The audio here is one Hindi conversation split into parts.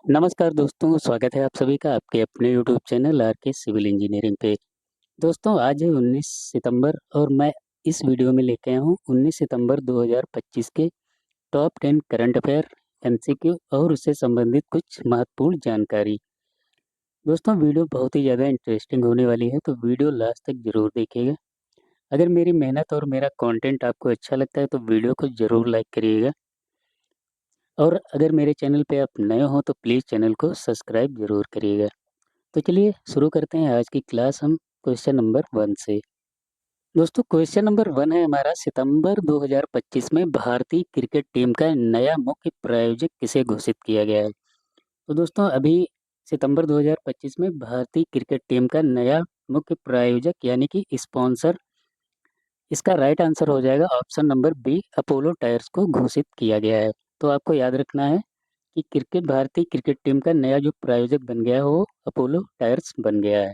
नमस्कार दोस्तों, स्वागत है आप सभी का आपके अपने यूट्यूब चैनल आर के सिविल इंजीनियरिंग पे। दोस्तों आज है 19 सितंबर और मैं इस वीडियो में लेके आया हूँ 19 सितंबर 2025 के टॉप 10 करंट अफेयर, एमसीक्यू और उससे संबंधित कुछ महत्वपूर्ण जानकारी। दोस्तों वीडियो बहुत ही ज़्यादा इंटरेस्टिंग होने वाली है, तो वीडियो लास्ट तक ज़रूर देखिएगा। अगर मेरी मेहनत और मेरा कंटेंट आपको अच्छा लगता है तो वीडियो को ज़रूर लाइक करिएगा और अगर मेरे चैनल पे आप नए हो तो प्लीज़ चैनल को सब्सक्राइब ज़रूर करिएगा। तो चलिए शुरू करते हैं आज की क्लास हम क्वेश्चन नंबर 1 से। दोस्तों क्वेश्चन नंबर 1 है हमारा, सितंबर 2025 में भारतीय क्रिकेट टीम का नया मुख्य प्रायोजक किसे घोषित किया गया है? तो दोस्तों अभी सितंबर 2025 में भारतीय क्रिकेट टीम का नया मुख्य प्रायोजक यानी कि स्पॉन्सर, इसका राइट आंसर हो जाएगा option number B, Apollo tyres को घोषित किया गया है। तो आपको याद रखना है कि भारतीय क्रिकेट टीम का नया जो प्रायोजक बन गया है वो अपोलो टायर्स बन गया है।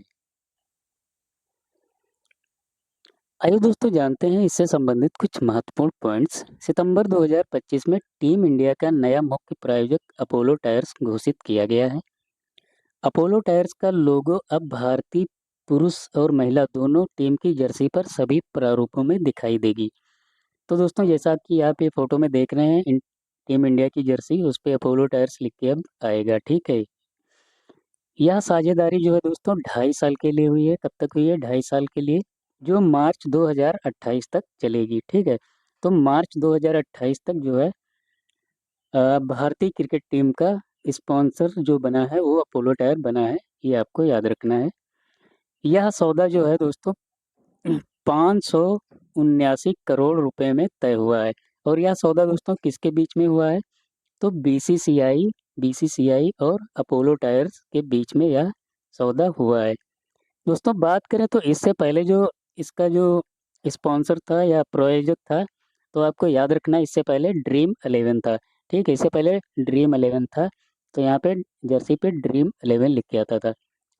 आइए दोस्तों जानते हैं इससे संबंधित कुछ महत्वपूर्ण पॉइंट्स। सितंबर 2025 में टीम इंडिया का नया मुख्य प्रायोजक अपोलो टायर्स घोषित किया गया है। अपोलो टायर्स का लोगो अब भारतीय पुरुष और महिला दोनों टीम की जर्सी पर सभी प्रारूपों में दिखाई देगी। तो दोस्तों जैसा कि आप ये फोटो में देख रहे हैं टीम इंडिया की जर्सी, उस पे अपोलो टायर्स लिख के अब आएगा, ठीक है। यह साझेदारी जो है दोस्तों 2.5 साल के लिए हुई है। कब तक हुई है? 2.5 साल के लिए, जो मार्च 2028 तक चलेगी, ठीक है। तो मार्च 2028 तक जो है भारतीय क्रिकेट टीम का स्पॉन्सर जो बना है वो अपोलो टायर बना है, ये आपको याद रखना है। यह सौदा जो है दोस्तों 579 करोड़ रुपए में तय हुआ है। और यह सौदा दोस्तों किसके बीच में हुआ है? तो बीसीसीआई और अपोलो टायर्स के बीच में यह सौदा हुआ है। दोस्तों बात करें तो इससे पहले जो इसका जो स्पॉन्सर था या प्रायोजक था, तो आपको याद रखना है इससे पहले ड्रीम 11 था, ठीक है। इससे पहले ड्रीम 11 था, तो यहाँ पे जर्सी पे ड्रीम 11 लिख के आता था।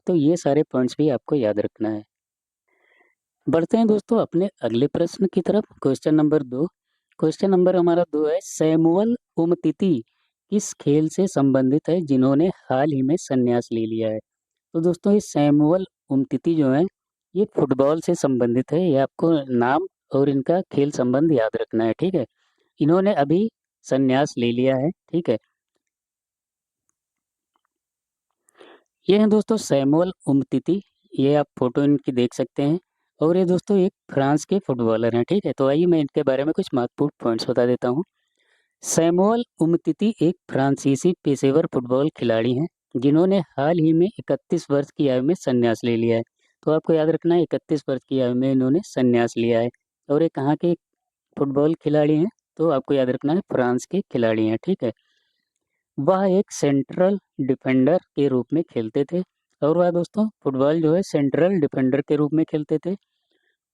तो ये सारे पॉइंट्स भी आपको याद रखना है। बढ़ते हैं दोस्तों अपने अगले प्रश्न की तरफ, क्वेश्चन नंबर 2। क्वेश्चन नंबर हमारा 2 है, सैमुअल उमतीती किस खेल से संबंधित है जिन्होंने हाल ही में संन्यास ले लिया है? तो दोस्तों ये सैमुअल उमतीती जो है ये फुटबॉल से संबंधित है। ये आपको नाम और इनका खेल संबंध याद रखना है, ठीक है। इन्होंने अभी संन्यास ले लिया है, ठीक है। ये हैं दोस्तों सैमुअल उमतीती, ये आप फोटो इनकी देख सकते हैं। और ये दोस्तों एक फ्रांस के फुटबॉलर हैं, ठीक है। तो आइए मैं इनके बारे में कुछ महत्वपूर्ण पॉइंट्स बता देता हूँ। सैमुअल उमतीती एक फ्रांसीसी पेशेवर फुटबॉल खिलाड़ी हैं जिन्होंने हाल ही में 31 वर्ष की आयु में संन्यास ले लिया है। तो आपको याद रखना है 31 वर्ष की आयु में इन्होंने संन्यास लिया है। और ये कहाँ के फुटबॉल खिलाड़ी हैं? तो आपको याद रखना है फ्रांस के खिलाड़ी हैं, ठीक है। वह एक सेंट्रल डिफेंडर के रूप में खेलते थे। और वह दोस्तों फुटबॉल जो है सेंट्रल डिफेंडर के रूप में खेलते थे।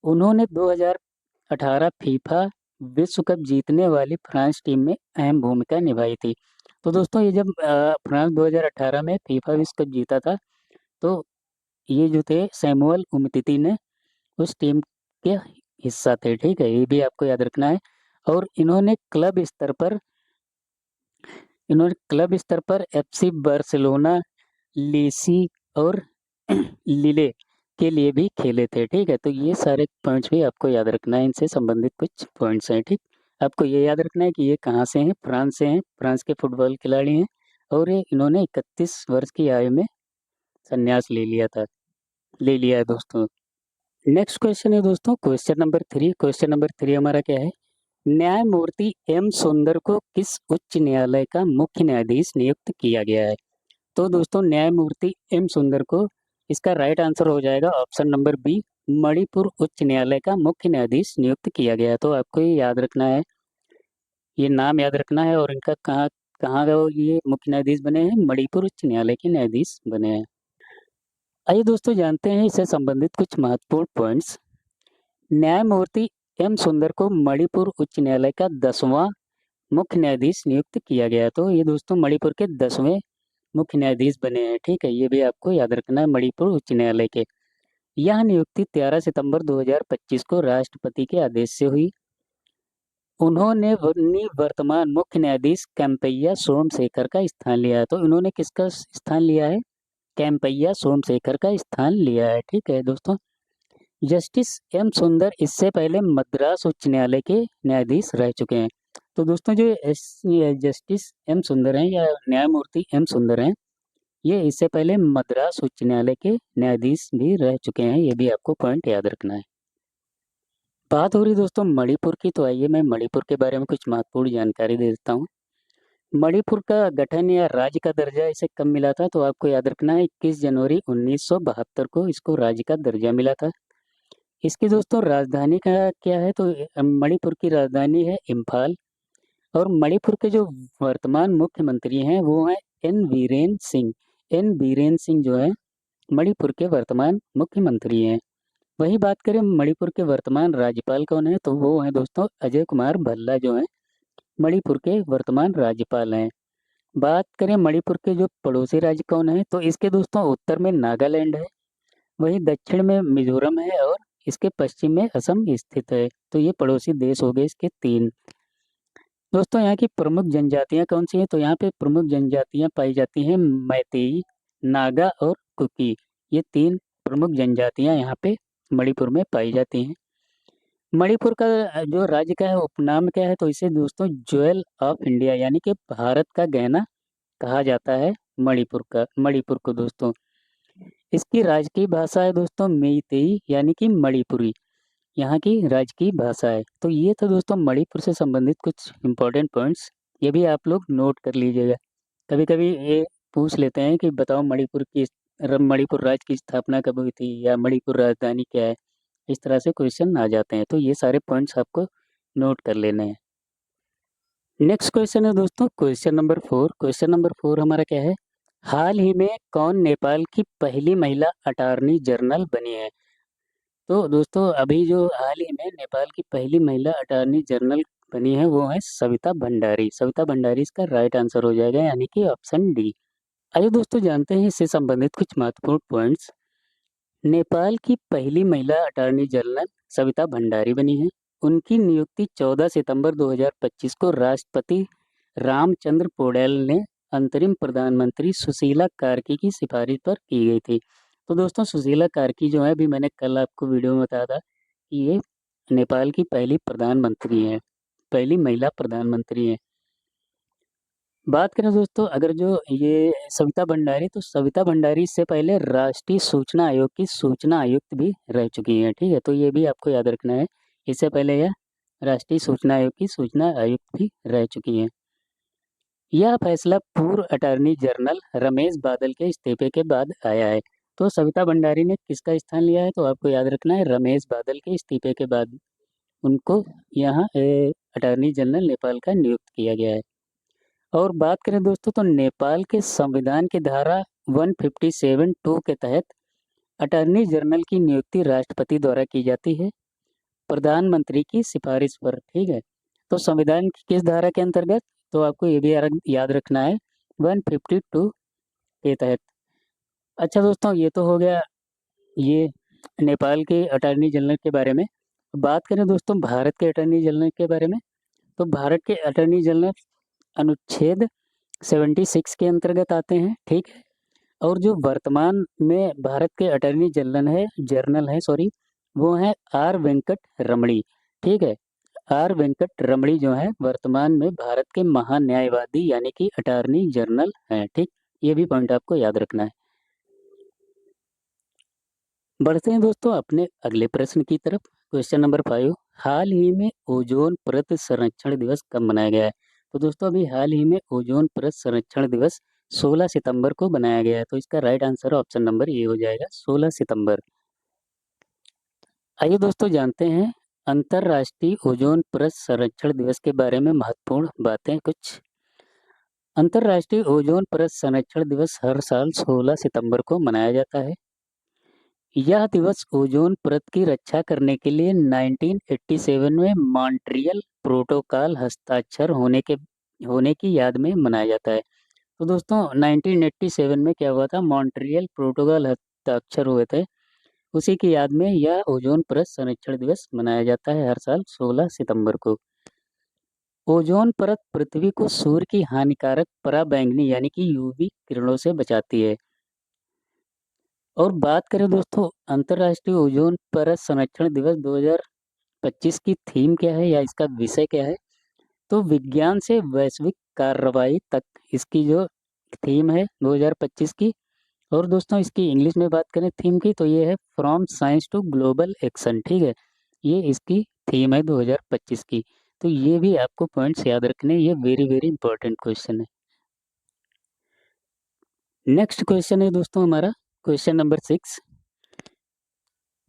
उन्होंने 2018 फीफा विश्व कप जीतने वाली फ्रांस टीम में अहम भूमिका निभाई थी। तो दोस्तों ये जब फ्रांस 2018 में फीफा विश्व कप जीता था, तो ये जो थे सैमुअल उमतीती ने उस टीम के हिस्सा थे, ठीक है। ये भी आपको याद रखना है। और इन्होंने क्लब स्तर पर एफसी बार्सिलोना, लीसी और लीले के लिए भी खेले थे, ठीक है। तो ये सारे पॉइंट्स भी आपको याद रखना है, इनसे संबंधित कुछ पॉइंट्स हैं, ठीक। आपको ये याद रखना है कि ये कहाँ से हैं? फ्रांस से हैं, फ्रांस के फुटबॉल खिलाड़ी हैं। और ये इन्होंने 31 वर्ष की आयु में संन्यास ले लिया है दोस्तों। नेक्स्ट क्वेश्चन है दोस्तों क्वेश्चन नंबर 3। क्वेश्चन नंबर 3 हमारा क्या है? न्यायमूर्ति एम सुंदर को किस उच्च न्यायालय का मुख्य न्यायाधीश नियुक्त किया गया है? तो दोस्तों न्यायमूर्ति एम सुंदर को, इसका राइट आंसर हो जाएगा ऑप्शन नंबर बी, मणिपुर उच्च न्यायालय का मुख्य न्यायाधीश नियुक्त किया गया है। तो आपको ये याद रखना है, ये नाम याद रखना है और इनका कहाँ कहाँ का ये मुख्य न्यायाधीश बने हैं? मणिपुर उच्च न्यायालय के न्यायाधीश बने हैं। आइए दोस्तों जानते हैं इससे संबंधित कुछ महत्वपूर्ण पॉइंट्स। न्यायमूर्ति एम सुंदर को मणिपुर उच्च न्यायालय का 10वां मुख्य न्यायाधीश नियुक्त किया गया। तो ये दोस्तों मणिपुर के 10वें मुख्य न्यायाधीश बने हैं, ठीक है। ये भी आपको याद रखना है, मणिपुर उच्च न्यायालय के। यह नियुक्ति 13 सितंबर 2025 को राष्ट्रपति के आदेश से हुई। उन्होंने वर्तमान मुख्य न्यायाधीश कैंपैया सोमशेखर का स्थान लिया है। तो इन्होंने किसका स्थान लिया है? कैंपैया सोमशेखर का स्थान लिया है। ठीक है दोस्तों। जस्टिस एम सुंदर इससे पहले मद्रास उच्च न्यायालय के न्यायाधीश रह चुके हैं। तो दोस्तों जो ये जस्टिस एम सुंदर हैं या न्यायमूर्ति एम सुंदर हैं, ये इससे पहले मद्रास उच्च न्यायालय के न्यायाधीश भी रह चुके हैं। ये भी आपको पॉइंट याद रखना है। बात हो रही दोस्तों मणिपुर की, तो आइए मैं मणिपुर के बारे में कुछ महत्वपूर्ण जानकारी दे देता हूँ। मणिपुर का गठन या राज्य का दर्जा इसे कब मिला था? तो आपको याद रखना है 21 जनवरी 1972 को इसको राज्य का दर्जा मिला था। इसकी दोस्तों राजधानी का क्या है? तो मणिपुर की राजधानी है इम्फाल। और मणिपुर के जो वर्तमान मुख्यमंत्री हैं वो हैं एन वीरेन सिंह। एन वीरेन सिंह जो है मणिपुर के वर्तमान मुख्यमंत्री हैं। वही बात करें मणिपुर के वर्तमान राज्यपाल कौन है? तो वो हैं दोस्तों अजय कुमार भल्ला, जो हैं मणिपुर के वर्तमान राज्यपाल हैं। बात करें मणिपुर के जो पड़ोसी राज्य कौन है? तो इसके दोस्तों उत्तर में नागालैंड है, वहीं दक्षिण में मिजोरम है और इसके पश्चिम में असम स्थित है। तो ये पड़ोसी देश हो गए इसके तीन। दोस्तों यहाँ की प्रमुख जनजातियाँ कौन सी हैं? तो यहाँ पे प्रमुख जनजातियाँ पाई जाती हैं मैतेई, नागा और कुकी। ये तीन प्रमुख जनजातियाँ यहाँ पे मणिपुर में पाई जाती हैं। मणिपुर का जो राज्य का है उपनाम क्या है? तो इसे दोस्तों ज्वेल ऑफ इंडिया यानी कि भारत का गहना कहा जाता है मणिपुर को दोस्तों। इसकी राजकीय भाषा है दोस्तों मेइतेई यानी कि मणिपुरी, यहाँ की राजकीय भाषा है। तो ये था दोस्तों मणिपुर से संबंधित कुछ इम्पोर्टेंट पॉइंट्स, ये भी आप लोग नोट कर लीजिएगा। कभी कभी ये पूछ लेते हैं कि बताओ मणिपुर राज्य की स्थापना कब हुई थी या मणिपुर राजधानी क्या है। इस तरह से क्वेश्चन आ जाते हैं, तो ये सारे पॉइंट्स आपको नोट कर लेने हैं। नेक्स्ट क्वेश्चन है दोस्तों क्वेश्चन नंबर 4। क्वेश्चन नंबर 4 हमारा क्या है? हाल ही में कौन नेपाल की पहली महिला अटॉर्नी जनरल बनी है? तो दोस्तों अभी जो हाल ही में नेपाल की पहली महिला अटॉर्नी जनरल बनी है वो है सविता भंडारी। सविता भंडारी इसका राइट आंसर हो जाएगा, यानी कि ऑप्शन डी। आइए दोस्तों जानते हैं इससे संबंधित कुछ महत्वपूर्ण पॉइंट्स। नेपाल की पहली महिला अटॉर्नी जनरल सविता भंडारी बनी है। उनकी नियुक्ति 14 सितंबर 2025 को राष्ट्रपति रामचंद्र पौडेल ने अंतरिम प्रधानमंत्री सुशीला कार्की की सिफारिश पर की गई थी। तो दोस्तों सुशीला कार्की जो है, अभी मैंने कल आपको वीडियो में बताया था कि ये नेपाल की पहली प्रधानमंत्री हैं, पहली महिला प्रधानमंत्री हैं। बात करें दोस्तों अगर जो ये सविता भंडारी, तो सविता भंडारी इससे पहले राष्ट्रीय सूचना आयोग की सूचना आयुक्त भी रह चुकी हैं। ठीक है, तो ये भी आपको याद रखना है। इससे पहले यह राष्ट्रीय सूचना आयोग की सूचना आयुक्त भी रह चुकी हैं। यह फैसला पूर्व अटॉर्नी जनरल रमेश बादल के इस्तीफे के बाद आया है। तो सविता भंडारी ने किसका स्थान लिया है? तो आपको याद रखना है रमेश बादल के इस्तीफे के बाद उनको यहाँ अटॉर्नी जनरल नेपाल का नियुक्त किया गया है। और बात करें दोस्तों तो नेपाल के संविधान की धारा 157(2) के तहत अटॉर्नी जनरल की नियुक्ति राष्ट्रपति द्वारा की जाती है प्रधानमंत्री की सिफारिश पर। ठीक है, तो संविधान की किस धारा के अंतर्गत? तो आपको ये भी याद रखना है 152 के तहत। अच्छा दोस्तों ये तो हो गया ये नेपाल के अटॉर्नी जनरल के बारे में। बात करें दोस्तों भारत के अटॉर्नी जनरल के बारे में, तो भारत के अटॉर्नी जनरल अनुच्छेद 76 के अंतर्गत आते हैं। ठीक है, और जो वर्तमान में भारत के अटॉर्नी जनरल है सॉरी, वो है आर वेंकट रमणी। ठीक है, आर वेंकट रमणी जो है वर्तमान में भारत के महान्यायवादी यानी कि अटॉर्नी जनरल हैं। ठीक, ये भी पॉइंट आपको याद रखना है। बढ़ते हैं दोस्तों अपने अगले प्रश्न की तरफ। क्वेश्चन नंबर 5, हाल ही में ओजोन परत संरक्षण दिवस कब मनाया गया है? तो दोस्तों अभी हाल ही में ओजोन परत संरक्षण दिवस 16 सितंबर को बनाया गया है। तो इसका right answer option number A हो जाएगा 16 सितंबर। आइए दोस्तों जानते हैं अंतर्राष्ट्रीय ओजोन परत संरक्षण दिवस के बारे में महत्वपूर्ण बातें कुछ। अंतर्राष्ट्रीय ओजोन परत संरक्षण दिवस हर साल 16 सितंबर को मनाया जाता है। यह दिवस ओजोन परत की रक्षा करने के लिए 1987 में मॉन्ट्रियल प्रोटोकॉल हस्ताक्षर होने की याद में मनाया जाता है। तो दोस्तों 1987 में क्या हुआ था? मॉन्ट्रियल प्रोटोकॉल हस्ताक्षर हुए थे, उसी की याद में यह ओजोन परत संरक्षण दिवस मनाया जाता है हर साल 16 सितंबर को। ओजोन परत पृथ्वी को सूर्य की हानिकारक पराबैंगनी यानी कि यूवी किरणों से बचाती है। और बात करें दोस्तों अंतर्राष्ट्रीय ओजोन परत संरक्षण दिवस 2025 की थीम क्या है या इसका विषय क्या है? तो विज्ञान से वैश्विक कार्रवाई तक इसकी जो थीम है 2025 की। और दोस्तों इसकी इंग्लिश में बात करें थीम की तो ये है from science to global action, ठीक है। ये इसकी थीम है 2025 की। तो ये भी आपको पॉइंट्स याद रखने, ये वेरी वेरी इंपॉर्टेंट क्वेश्चन है। नेक्स्ट क्वेश्चन है दोस्तों हमारा क्वेश्चन नंबर 6।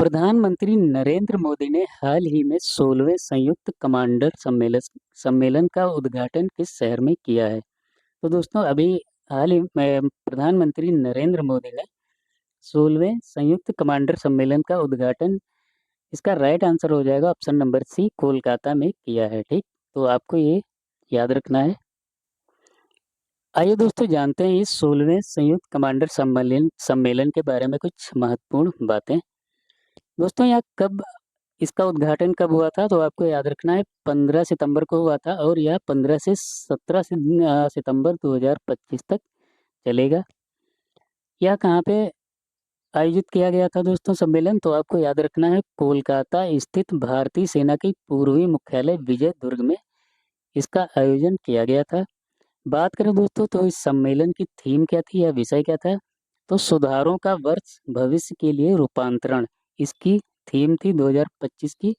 प्रधानमंत्री नरेंद्र मोदी ने हाल ही में 16वें संयुक्त कमांडर सम्मेलन का उद्घाटन किस शहर में किया है? तो दोस्तों अभी हाल ही में प्रधानमंत्री नरेंद्र मोदी ने 16वें संयुक्त कमांडर सम्मेलन का उद्घाटन, इसका राइट आंसर हो जाएगा ऑप्शन नंबर सी, कोलकाता में किया है, ठीक। तो आपको ये याद रखना है। आइए दोस्तों जानते हैं इस 16वें संयुक्त कमांडर सम्मेलन सम्मेलन के बारे में कुछ महत्वपूर्ण बातें। दोस्तों यहाँ कब इसका उद्घाटन कब हुआ था? तो आपको याद रखना है 15 सितंबर को हुआ था और यह 15 से 17 सितंबर 2025 तक चलेगा। यह कहाँ पे आयोजित किया गया था दोस्तों सम्मेलन? तो आपको याद रखना है कोलकाता स्थित भारतीय सेना की पूर्वी मुख्यालय विजय दुर्ग में इसका आयोजन किया गया था। बात करें दोस्तों तो इस सम्मेलन की थीम क्या थी या विषय क्या था? तो सुधारों का वर्ष भविष्य के लिए रूपांतरण, इसकी थीम थी 2025 की।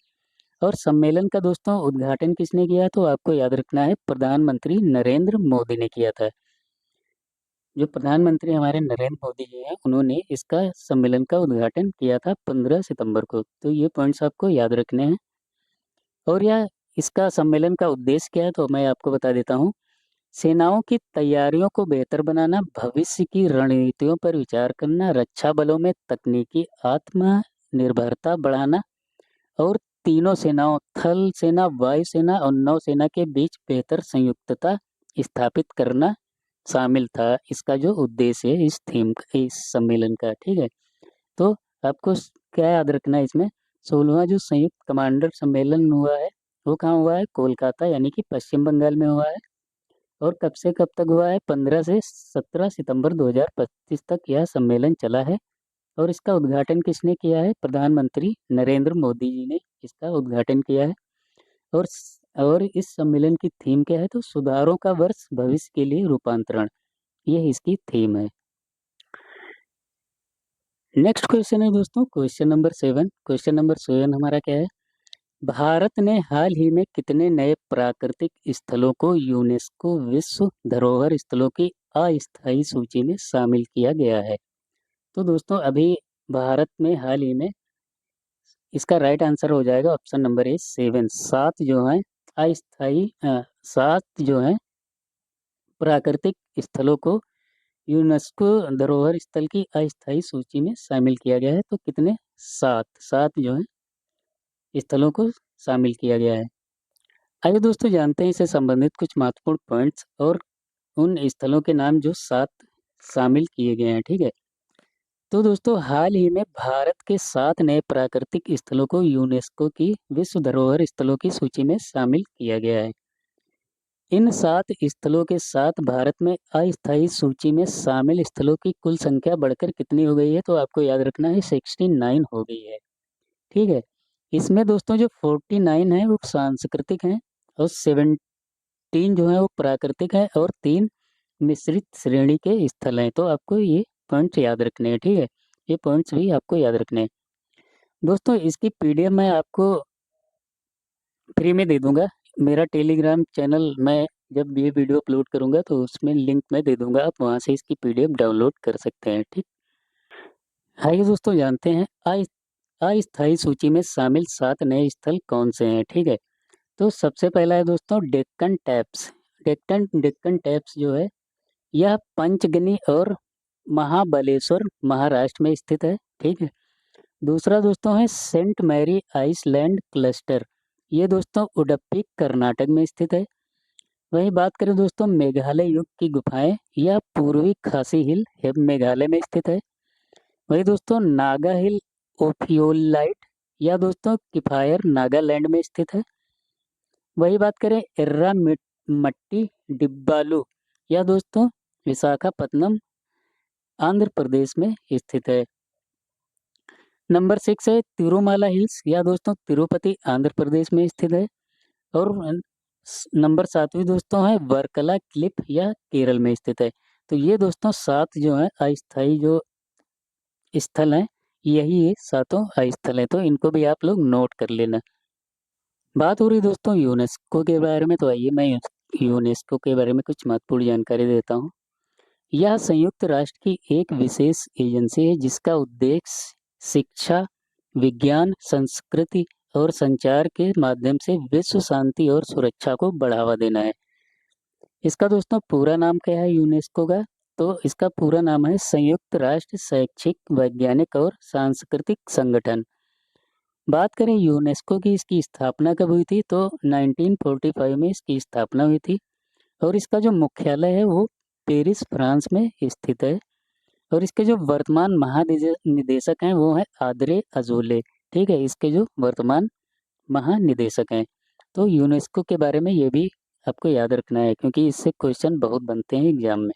और सम्मेलन का दोस्तों उद्घाटन किसने किया? तो आपको याद रखना है प्रधानमंत्री नरेंद्र मोदी ने किया था। जो प्रधानमंत्री हमारे नरेंद्र मोदी जी हैं उन्होंने इसका सम्मेलन का उद्घाटन किया था 15 सितंबर को। तो ये पॉइंट्स आपको याद रखने हैं। और यह इसका सम्मेलन का उद्देश्य क्या है तो मैं आपको बता देता हूँ। सेनाओं की तैयारियों को बेहतर बनाना, भविष्य की रणनीतियों पर विचार करना, रक्षा बलों में तकनीकी आत्मनिर्भरता बढ़ाना और तीनों सेनाओं थल सेना, वायु सेना और नौसेना के बीच बेहतर संयुक्तता स्थापित करना शामिल था। इसका जो उद्देश्य है इस थीम का, इस सम्मेलन का, ठीक है। तो आपको क्या याद रखना है इसमें? 16वां जो संयुक्त कमांडर सम्मेलन हुआ है वो कहाँ हुआ है? कोलकाता यानी कि पश्चिम बंगाल में हुआ है। और कब से कब तक हुआ है? 15 से 17 सितंबर 2025 तक यह सम्मेलन चला है। और इसका उद्घाटन किसने किया है? प्रधानमंत्री नरेंद्र मोदी जी ने इसका उद्घाटन किया है। और इस सम्मेलन की थीम क्या है? तो सुधारों का वर्ष भविष्य के लिए रूपांतरण, ये इसकी थीम है। नेक्स्ट क्वेश्चन है दोस्तों क्वेश्चन नंबर 7। क्वेश्चन नंबर 7 हमारा क्या है? भारत ने हाल ही में कितने नए प्राकृतिक स्थलों को यूनेस्को विश्व धरोहर स्थलों की अस्थायी सूची में शामिल किया गया है? तो दोस्तों अभी भारत में हाल ही में इसका राइट आंसर हो जाएगा ऑप्शन नंबर ए 7। सात जो है अस्थायी 7 जो है प्राकृतिक स्थलों को यूनेस्को धरोहर स्थल की अस्थायी सूची में शामिल किया गया है। तो कितने? 7 7 जो है स्थलों को शामिल किया गया है। आइए दोस्तों जानते हैं इससे संबंधित कुछ महत्वपूर्ण पॉइंट्स और उन स्थलों के नाम जो 7 शामिल किए गए हैं, ठीक है। तो दोस्तों हाल ही में भारत के 7 नए प्राकृतिक स्थलों को यूनेस्को की विश्व धरोहर स्थलों की सूची में शामिल किया गया है। इन 7 स्थलों के साथ भारत में अस्थायी सूची में शामिल स्थलों की कुल संख्या बढ़कर कितनी हो गई है? तो आपको याद रखना है 69 हो गई है, ठीक है। इसमें दोस्तों जो 49 है वो सांस्कृतिक हैं और 17 जो है वो प्राकृतिक है और 3 मिश्रित श्रेणी के स्थल हैं। तो आपको ये पॉइंट्स याद रखने हैं, ठीक है। ये पॉइंट्स भी आपको याद रखने हैं। दोस्तों इसकी पीडीएफ मैं आपको फ्री में दे दूंगा। मेरा टेलीग्राम चैनल मैं जब ये वीडियो अपलोड करूंगा तो उसमें लिंक मैं दे दूंगा, आप वहां से इसकी पीडीएफ डाउनलोड कर सकते हैं, ठीक। आइए दोस्तों जानते हैं अस्थायी सूची में शामिल 7 नए स्थल कौन से हैं, ठीक है। तो सबसे पहला है दोस्तों डेक्कन टैप्स। डेक्कन टैप्स जो है यह पंचगनी और महाबलेश्वर महाराष्ट्र में स्थित है, ठीक है। दूसरा दोस्तों है सेंट मैरी आइसलैंड क्लस्टर। ये दोस्तों उडुपी कर्नाटक में स्थित है। वहीं बात करें दोस्तों मेघालय युग की गुफाएं, यह पूर्वी खासी हिल मेघालय में स्थित है। वहीं दोस्तों नागा हिल ओफियोलाइट, यह दोस्तों किफायर नागालैंड में स्थित है। वही बात करें एर्रा मट्टी डिब्बालू, यह दोस्तों विशाखापत्तनम आंध्र प्रदेश में स्थित है। नंबर 6 है तिरुमाला हिल्स, यह दोस्तों तिरुपति आंध्र प्रदेश में स्थित है। और नंबर 7वीं दोस्तों है वर्कला क्लिफ, यह केरल में स्थित है। तो ये दोस्तों 7 जो है अस्थायी जो स्थल हैं, यही ये सातों अस्थल हैं, तो इनको भी आप लोग नोट कर लेना। बात हो रही दोस्तों यूनेस्को के बारे में, तो आइए मैं यूनेस्को के बारे में कुछ महत्वपूर्ण जानकारी देता हूँ। यह संयुक्त राष्ट्र की एक विशेष एजेंसी है जिसका उद्देश्य शिक्षा, विज्ञान, संस्कृति और संचार के माध्यम से विश्व शांति और सुरक्षा को बढ़ावा देना है। इसका दोस्तों पूरा नाम क्या है यूनेस्को का? तो इसका पूरा नाम है संयुक्त राष्ट्र शैक्षिक, वैज्ञानिक और सांस्कृतिक संगठन। बात करें यूनेस्को की, इसकी स्थापना कब हुई थी? तो 1945 में इसकी स्थापना हुई थी। और इसका जो मुख्यालय है वो पेरिस, फ्रांस में स्थित है। और इसके जो वर्तमान महानिदेशक हैं वो हैं आद्रे अजोले। ठीक है, इसके जो वर्तमान महानिदेशक हैं। तो यूनेस्को के बारे में ये भी आपको याद रखना है क्योंकि इससे क्वेश्चन बहुत बनते हैं एग्जाम में।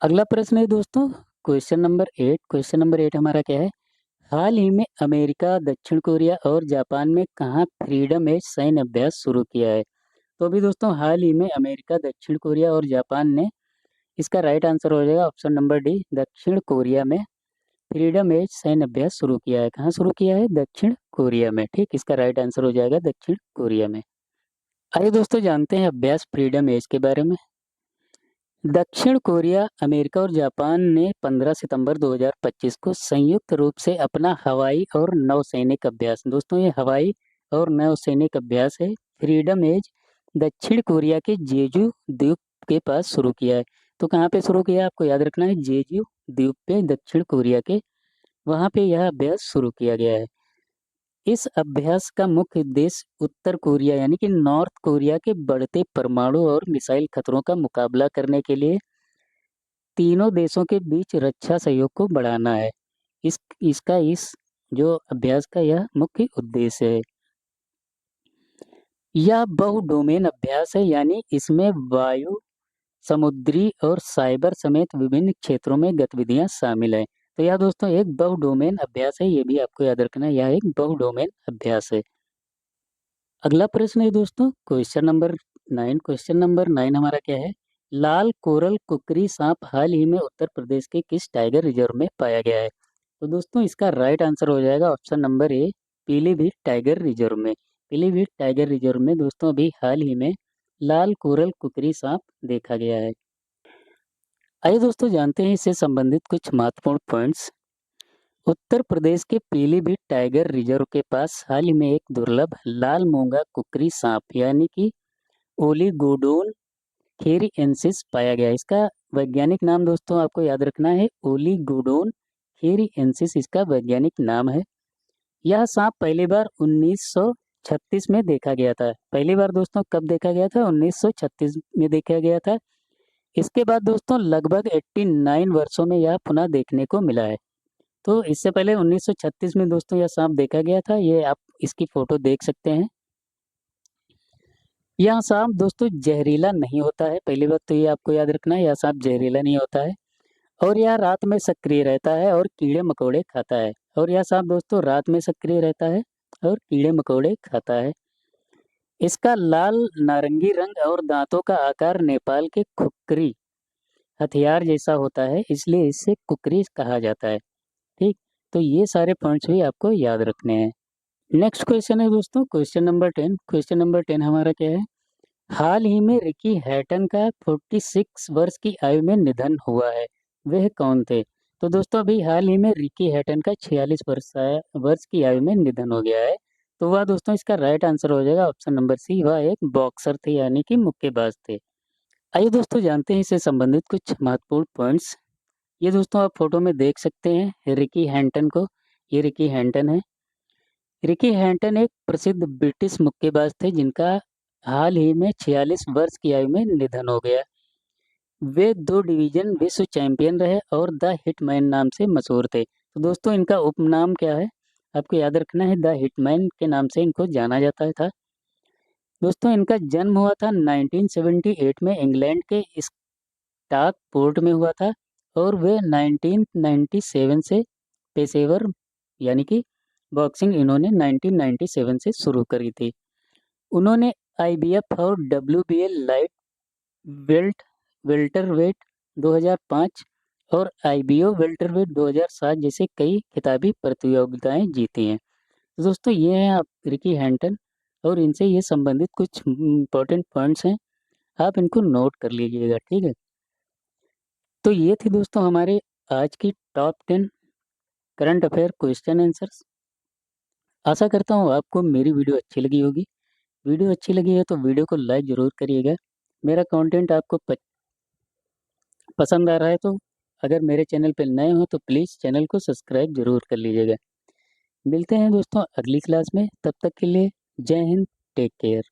अगला प्रश्न है दोस्तों क्वेश्चन नंबर 8। क्वेश्चन नंबर 8 हमारा क्या है? हाल ही में अमेरिका, दक्षिण कोरिया और जापान में कहाँ फ्रीडम एज सैन्य अभ्यास शुरू किया है? तो अभी दोस्तों हाल ही में अमेरिका, दक्षिण कोरिया और जापान ने, इसका राइट आंसर हो जाएगा ऑप्शन नंबर डी, दक्षिण कोरिया में फ्रीडम एज सैन्य अभ्यास शुरू किया है। कहाँ शुरू किया है? दक्षिण कोरिया में। ठीक, इसका राइट आंसर हो जाएगा दक्षिण कोरिया में। आइए दोस्तों जानते हैं अभ्यास फ्रीडम एज के बारे में। दक्षिण कोरिया, अमेरिका और जापान ने 15 सितंबर 2025 को संयुक्त रूप से अपना हवाई और नौसैनिक अभ्यास, दोस्तों ये हवाई और नौसैनिक अभ्यास है, फ्रीडम एज दक्षिण कोरिया के जेजू द्वीप के पास शुरू किया है। तो कहाँ पे शुरू किया है? आपको याद रखना है, जेजू द्वीप पे दक्षिण कोरिया के, वहाँ पे यह अभ्यास शुरू किया गया है। इस अभ्यास का मुख्य उद्देश्य उत्तर कोरिया यानी कि नॉर्थ कोरिया के बढ़ते परमाणु और मिसाइल खतरों का मुकाबला करने के लिए तीनों देशों के बीच रक्षा सहयोग को बढ़ाना है। इस जो अभ्यास का यह मुख्य उद्देश्य है। यह बहुडोमेन अभ्यास है यानी इसमें वायु, समुद्री और साइबर समेत विभिन्न क्षेत्रों में गतिविधियां शामिल हैं। तो यह दोस्तों एक बहुडोमेन अभ्यास है, ये भी आपको याद रखना है, यह एक बहुडोमेन अभ्यास है। अगला प्रश्न है दोस्तों क्वेश्चन नंबर 9। क्वेश्चन नंबर 9 हमारा क्या है? लाल कोरल कुकरी सांप हाल ही में उत्तर प्रदेश के किस टाइगर रिजर्व में पाया गया है? तो दोस्तों इसका राइट आंसर हो जाएगा option number A, Pilibhit tiger reserve में। पीलीभीत टाइगर रिजर्व में दोस्तों अभी हाल ही में लाल कोरल कुकरी सांप देखा गया है। आइए दोस्तों जानते हैं इससे संबंधित कुछ महत्वपूर्ण पॉइंट्स। उत्तर प्रदेश के पीलीभीत टाइगर रिजर्व के पास हाल ही में एक दुर्लभ लाल मूंगा कुकरी सांप यानी कि ओलिगोडोन खेरिएंसिस पाया गया। इसका वैज्ञानिक नाम दोस्तों आपको याद रखना है, ओलिगोडोन खेरिएंसिस इसका वैज्ञानिक नाम है। यह सांप पहली बार 1936 में देखा गया था। पहली बार दोस्तों कब देखा गया था? 1936 में देखा गया था। इसके बाद दोस्तों लगभग 89 वर्षों में यह पुनः देखने को मिला है। तो इससे पहले 1936 में दोस्तों यह सांप देखा गया था, ये आप इसकी फोटो देख सकते हैं। यह सांप दोस्तों जहरीला नहीं होता है, पहली बात तो ये आपको याद रखना है, यह सांप जहरीला नहीं होता है। और यह रात में सक्रिय रहता है और कीड़े मकोड़े खाता है। और यह सांप दोस्तों रात में सक्रिय रहता है और कीड़े मकोड़े खाता है। इसका लाल नारंगी रंग और दांतों का आकार नेपाल के खुकरी हथियार जैसा होता है, इसलिए इसे कुकरी कहा जाता है। ठीक, तो ये सारे पॉइंट्स भी आपको याद रखने हैं। नेक्स्ट क्वेश्चन है दोस्तों क्वेश्चन नंबर 10। क्वेश्चन नंबर 10 हमारा क्या है? हाल ही में रिकी हैटन का 46 वर्ष की आयु में निधन हुआ है, वह कौन थे? तो दोस्तों अभी हाल ही में रिकी हैटन का 46 वर्ष की आयु में निधन हो गया है। तो वह दोस्तों इसका राइट आंसर हो जाएगा ऑप्शन नंबर सी, वह एक बॉक्सर थे यानी कि मुक्केबाज थे। आइए दोस्तों जानते हैं इससे संबंधित कुछ महत्वपूर्ण पॉइंट्स। ये दोस्तों आप फोटो में देख सकते हैं रिकी हैंटन को, ये रिकी हैंटन है। रिकी हैंटन एक प्रसिद्ध ब्रिटिश मुक्केबाज थे जिनका हाल ही में 46 वर्ष की आयु में निधन हो गया। वे 2 डिवीजन विश्व चैंपियन रहे और द हिटमैन नाम से मशहूर थे। तो दोस्तों इनका उपनाम क्या है? आपको याद रखना है द हिटमैन के नाम से इनको जाना जाता था। दोस्तों इनका जन्म हुआ था 1978 में इंग्लैंड के स्टॉकपोर्ट में हुआ था और वे 1997 से पेशेवर यानी कि बॉक्सिंग इन्होंने 1997 से शुरू करी थी। उन्होंने आईबीएफ और डब्ल्यूबीए लाइट वेल्ट वेल्टरवेट 2005 और आईबीओ वेल्टरवेट 2007 जैसे कई खिताबी प्रतियोगिताएं जीती हैं। तो दोस्तों ये हैं आप रिकी हैंटन और इनसे ये संबंधित कुछ इम्पोर्टेंट पॉइंट्स हैं, आप इनको नोट कर लीजिएगा, ठीक है। तो ये थी दोस्तों हमारे आज की top 10 current affair question answers. आशा करता हूँ आपको मेरी वीडियो अच्छी लगी होगी। वीडियो अच्छी लगी है तो वीडियो को लाइक ज़रूर करिएगा। मेरा कंटेंट आपको पसंद आ रहा है तो अगर मेरे चैनल पर नए हो तो प्लीज़ चैनल को सब्सक्राइब ज़रूर कर लीजिएगा। मिलते हैं दोस्तों अगली क्लास में, तब तक के लिए जय हिंद, टेक केयर।